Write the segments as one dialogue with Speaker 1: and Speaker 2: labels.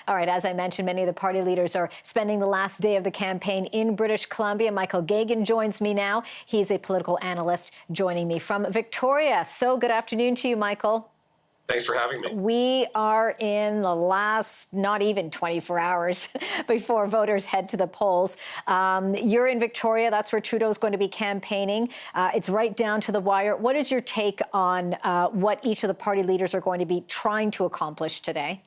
Speaker 1: All right, as I mentioned, many of the party leaders are spending the last day of the campaign in British Columbia. Michael Geoghegan joins me now. He's a political analyst joining me from Victoria. So good afternoon to you, Michael.
Speaker 2: Thanks for having me.
Speaker 1: We are in the last, not even 24 hours before voters head to the polls. You're in Victoria. That's where Trudeau's going to be campaigning. It's right down to the wire. What is your take on what each of the party leaders are going to be trying to accomplish today?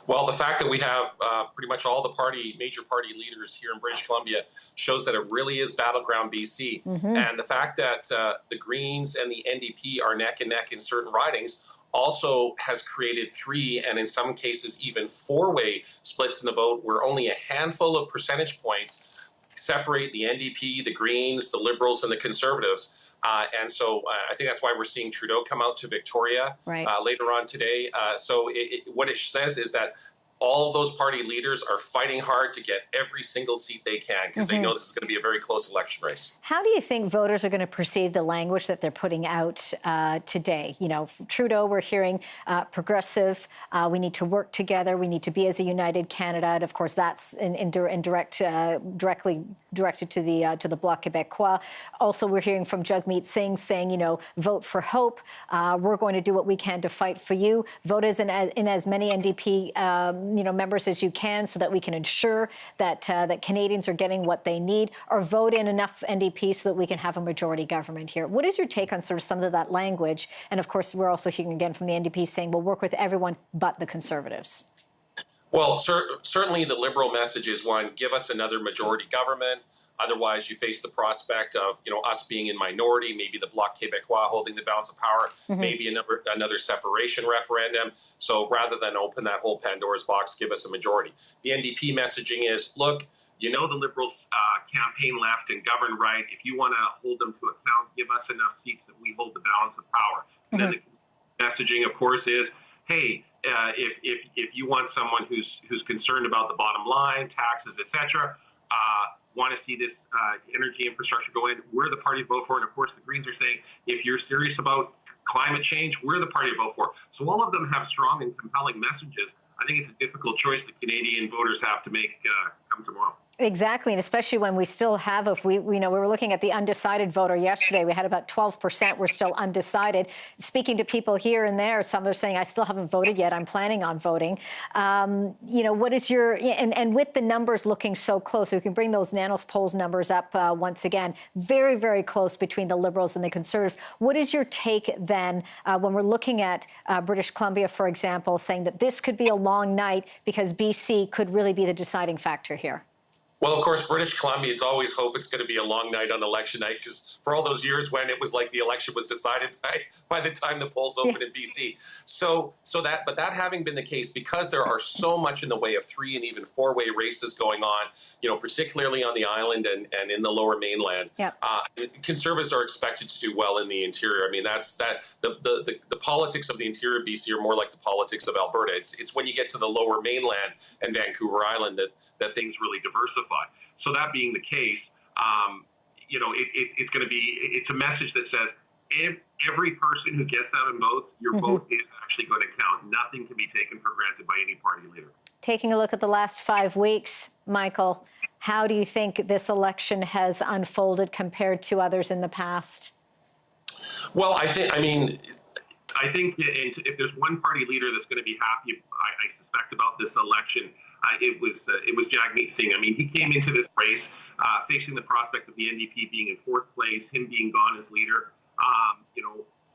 Speaker 2: Well, the fact that we have pretty much all the major party leaders here in British Columbia shows that it really is battleground BC. And the fact that the Greens and the NDP are neck and neck in certain ridings also has created 3 and in some cases even 4-way splits in the vote where only a handful of percentage points separate the NDP, the Greens, the Liberals, and the Conservatives. And so I think that's why we're seeing Trudeau come out to Victoria later on today. So what it says is that all those party leaders are fighting hard to get every single seat they can because they know this is going to be a very close election race.
Speaker 1: How do you think voters are going to perceive the language that they're putting out today? You know, Trudeau, we're hearing progressive. We need to work together. We need to be as a united Canada. And of course, that's directly directed to the Bloc Québécois. Also, we're hearing from Jagmeet Singh saying, you know, vote for hope. We're going to do what we can to fight for you. Vote in as many NDP members as you can so that we can ensure that that Canadians are getting what they need, or vote in enough NDP so that we can have a majority government here. What is your take on sort of some of that language? And of course, we're also hearing again from the NDP saying we'll work with everyone but the Conservatives.
Speaker 2: Well, certainly the Liberal message is one, give us another majority government. Otherwise, you face the prospect of, us being in minority, maybe the Bloc Québécois holding the balance of power, maybe another separation referendum. So rather than open that whole Pandora's box, give us a majority. The NDP messaging is, look, the Liberals campaign left and govern right. If you want to hold them to account, give us enough seats that we hold the balance of power. And then the messaging, of course, is, hey, if you want someone who's concerned about the bottom line, taxes, etc., want to see this energy infrastructure go in, we're the party to vote for. And of course, the Greens are saying, if you're serious about climate change, we're the party to vote for. So all of them have strong and compelling messages. I think it's a difficult choice that Canadian voters have to make come tomorrow.
Speaker 1: Exactly, and especially when we still have, we were looking at the undecided voter yesterday. We had about 12% were still undecided. Speaking to people here and there, some are saying, I still haven't voted yet. I'm planning on voting. What is your, and with the numbers looking so close, we can bring those Nanos polls numbers up once again, very, very close between the Liberals and the Conservatives. What is your take then when we're looking at British Columbia, for example, saying that this could be a long night because BC could really be the deciding factor here?
Speaker 2: Well, of course, British Columbia, it's always hope it's going to be a long night on election night, because for all those years when it was like the election was decided by the time the polls opened in BC. But that having been the case, because there are so much in the way of 3 and even 4-way races going on, particularly on the island and in the Lower Mainland, Conservatives are expected to do well in the interior. I mean, the politics of the interior of BC are more like the politics of Alberta. It's when you get to the Lower Mainland and Vancouver Island that things really diversify. So that being the case, it's a message that says every person who gets out and votes, your vote is actually going to count. Nothing can be taken for granted by any party leader.
Speaker 1: Taking a look at the last 5 weeks, Michael, how do you think this election has unfolded compared to others in the past?
Speaker 2: Well, I think if there's one party leader that's going to be happy, I suspect, about this election, it was Jagmeet Singh. I mean, he came into this race facing the prospect of the NDP being in 4th place, him being gone as leader.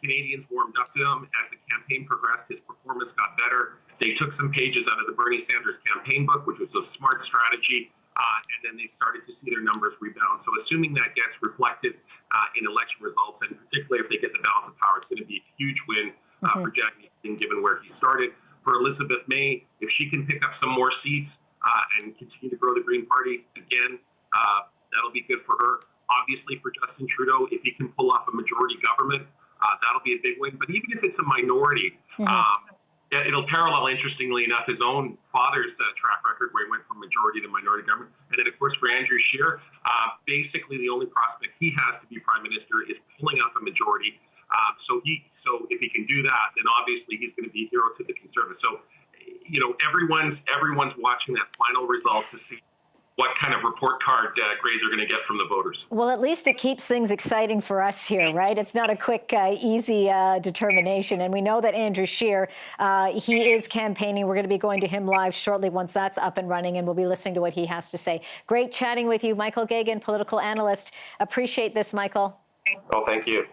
Speaker 2: Canadians warmed up to him as the campaign progressed. His performance got better. They took some pages out of the Bernie Sanders campaign book, which was a smart strategy, and then they started to see their numbers rebound. So assuming that gets reflected in election results, and particularly if they get the balance of power, it's going to be a huge win for Jagmeet Singh, given where he started. For Elizabeth May, if she can pick up some more seats and continue to grow the Green Party, again, that'll be good for her. Obviously, for Justin Trudeau, if he can pull off a majority government, that'll be a big win. But even if it's a minority, it'll parallel, interestingly enough, his own father's track record, where he went from majority to minority government. And then, of course, for Andrew Scheer, basically the only prospect he has to be prime minister is pulling off a majority. So if he can do that, then obviously he's going to be a hero to the Conservatives. So everyone's watching that final result to see what kind of report card grade they're going to get from the voters.
Speaker 1: Well, at least it keeps things exciting for us here, right? It's not a quick, easy determination. And we know that Andrew Scheer, he is campaigning. We're going to be going to him live shortly once that's up and running, and we'll be listening to what he has to say. Great chatting with you, Michael Geoghegan, political analyst. Appreciate this, Michael.
Speaker 2: Oh, thank you.